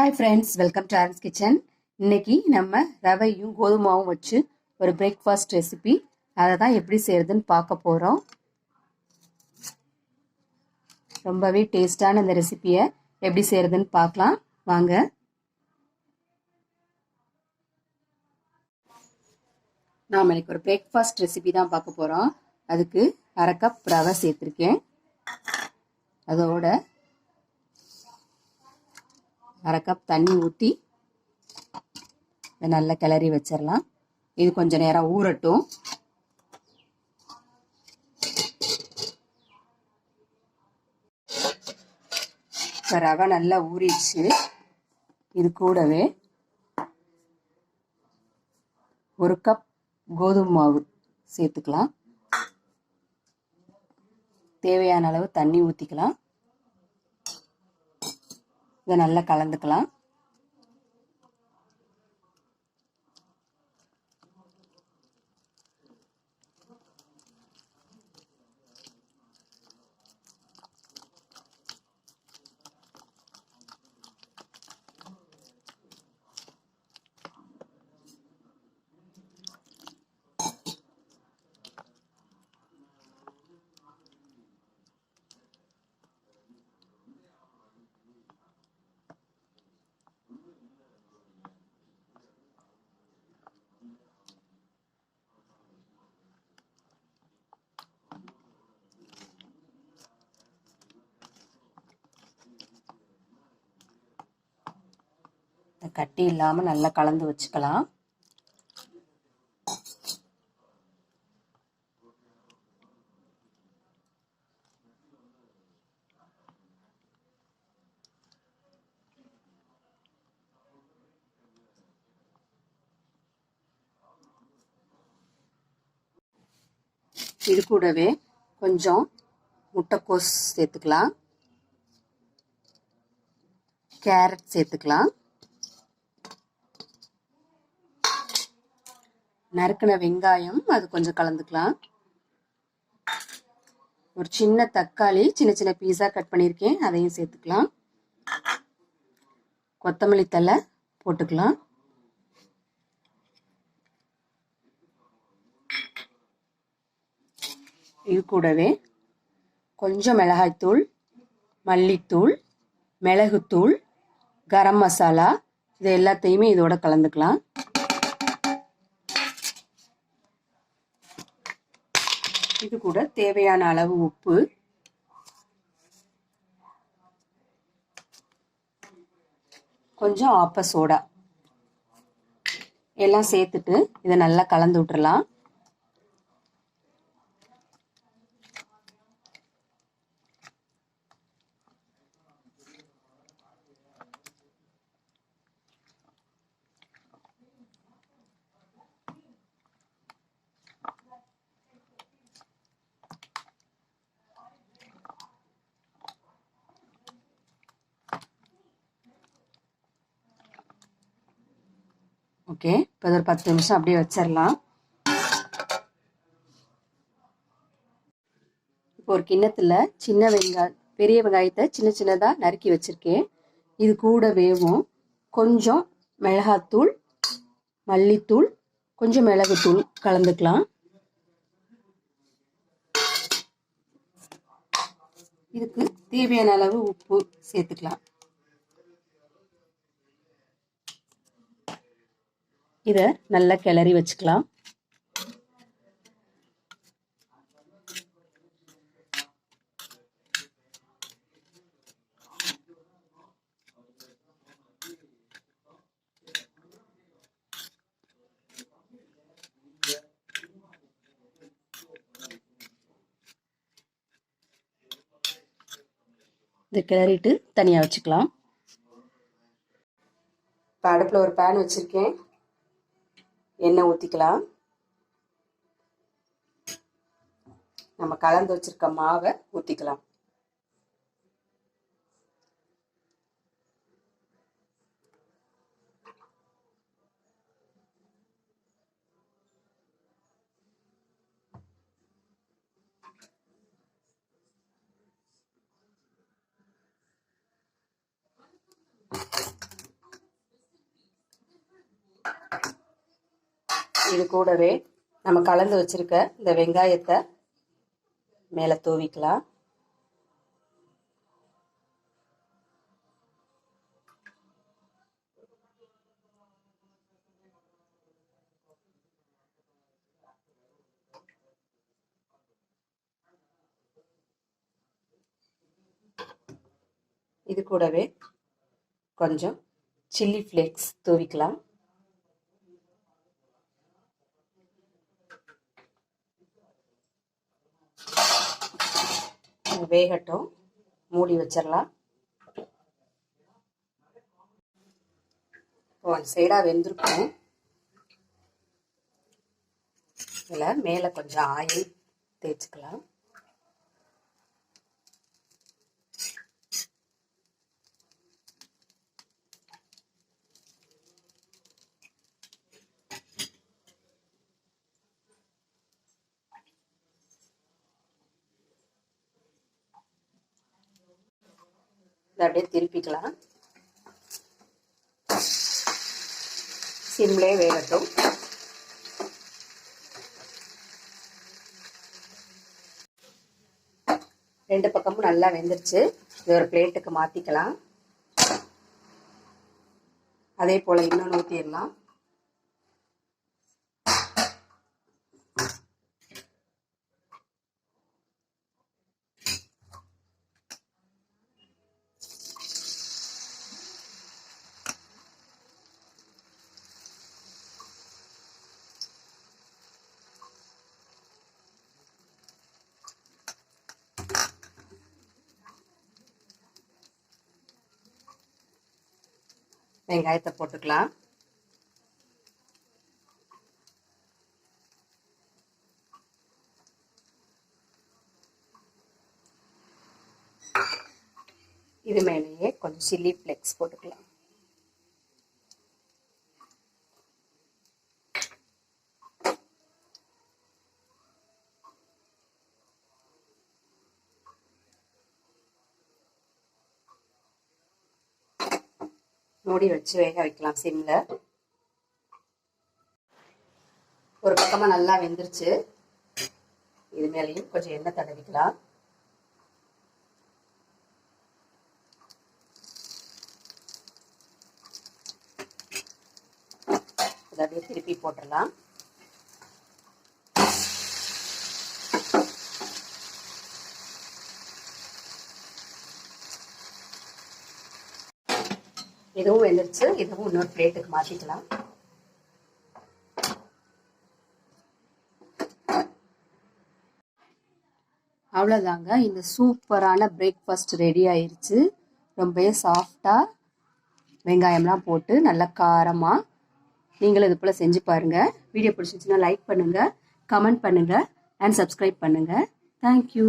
Hi friends, welcome to Aaron's kitchen. இன்னைக்கு நம்ம ரவையும் கோதுமாவும் வச்சு ஒரு பிரேக்ஃபாஸ்ட் ரெசிபி, அதை தான் எப்படி செய்யறதுன்னு பார்க்க போகிறோம். ரொம்பவே டேஸ்டான இந்த ரெசிபியை எப்படி செய்யறதுன்னு பார்க்கலாம் வாங்க. நாம் இன்னைக்கு ஒரு பிரேக்ஃபாஸ்ட் ரெசிபி தான் பார்க்க போகிறோம். அதுக்கு 1/2 கப் ரவை சேர்த்துருக்கேன். அதோட 1/2 கப் தண்ணி ஊற்றி நல்லா கிளறி வச்சிடலாம். இது கொஞ்சம் நேரம் ஊறட்டும். இப்போ ரவை நல்லா ஊறிடுச்சு. இது கூடவே 1 கப் கோதுமை மாவு சேர்த்துக்கலாம். தேவையான அளவு தண்ணி ஊற்றிக்கலாம். இதை நல்லா கலந்துக்கலாம். கட்டி இல்லாமல் நல்லா கலந்து வச்சுக்கலாம். இது கூடவே கொஞ்சம் முட்டைக்கோஸ் சேர்த்துக்கலாம், கேரட் சேர்த்துக்கலாம், நறுக்கின வெங்காயம் அது கொஞ்சம் கலந்துக்கலாம், ஒரு சின்ன தக்காளி சின்ன சின்ன பீஸா கட் பண்ணியிருக்கேன் அதையும் சேர்த்துக்கலாம், கொத்தமல்லி தழை போட்டுக்கலாம், இது கூடவே கொஞ்சம் மிளகாய்த்தூள், மல்லித்தூள், மிளகுத்தூள், கரம் மசாலா இது எல்லாத்தையுமே இதோட கலந்துக்கலாம். இது கூட தேவையான அளவு உப்பு, கொஞ்சம் ஆப்ப சோடா எல்லாம் சேர்த்துட்டு இதை நல்லா கலந்து விட்டுறலாம். ஓகே, இப்போ ஒரு 10 நிமிஷம் அப்படியே வச்சிடலாம். இப்போ ஒரு கிண்ணத்துல பெரிய வெங்காயத்தை சின்ன சின்னதாக நறுக்கி வச்சிருக்கேன். இது கூட வேவும் கொஞ்சம் மிளகாத்தூள், மல்லித்தூள், கொஞ்சம் மிளகுத்தூள் கலந்துக்கலாம். இதுக்கு தேவையான அளவு உப்பு சேர்த்துக்கலாம். இதை நல்லா கிளறி வச்சுக்கலாம். இதை கிளறிட்டு தனியாக வச்சுக்கலாம். இப்போ அடுப்பில் ஒரு பேன் வச்சுருக்கேன். எண்ணெய் ஊற்றிக்கலாம். நம்ம கலந்து வச்சிருக்க மாவை ஊற்றிக்கலாம். இது கூடவே நம்ம கலந்து வச்சிருக்க இந்த வெங்காயத்தை மேலே தூவிக்கலாம். இது கூடவே கொஞ்சம் சில்லி ஃப்ளேக்ஸ் தூவிக்கலாம். வேகட்டும், மூடி வச்சிடலாம். ஒன் சைடாக வெந்திருக்கும். இதில் மேலே கொஞ்சம் ஆயில் தேய்ச்சிக்கலாம். இதை அப்படியே திருப்பிக்கலாம். சிம்லே வேகட்டும். ரெண்டு பக்கமும் நல்லா வெந்துருச்சு. இது ஒரு பிளேட்டுக்கு மாற்றிக்கலாம். அதே போல் இன்னொன்று ஊற்றிடலாம். வெங்காயத்தை போட்டுக்கலாம். இது மேலேயே கொஞ்சம் சில்லி ஃப்ளேக்ஸ் போட்டுக்கலாம். மூடி வச்சு வேக வைக்கலாம் சிம்ல. ஒரு பக்கமா நல்லா வெந்துருச்சு. இது மேலேயும் கொஞ்சம் எண்ணெய் தடவிக்கலாம். இதை அப்படியே திருப்பி போட்டுடலாம். இதுவும் வெந்துருச்சு. இதுவும் இன்னொரு பிளேட்டுக்கு மாற்றிக்கலாம். அவ்வளோதாங்க, இந்த சூப்பரான பிரேக்ஃபாஸ்ட் ரெடி ஆயிடுச்சு. ரொம்பவே சாஃப்டாக வெங்காயம்லாம் போட்டு நல்லா காரமாக. நீங்களும் இது போல் செஞ்சு பாருங்கள். வீடியோ பிடிச்சிருந்துச்சுன்னா லைக் பண்ணுங்கள், கமெண்ட் பண்ணுங்கள் அண்ட் சப்ஸ்கிரைப் பண்ணுங்கள். தேங்க்யூ.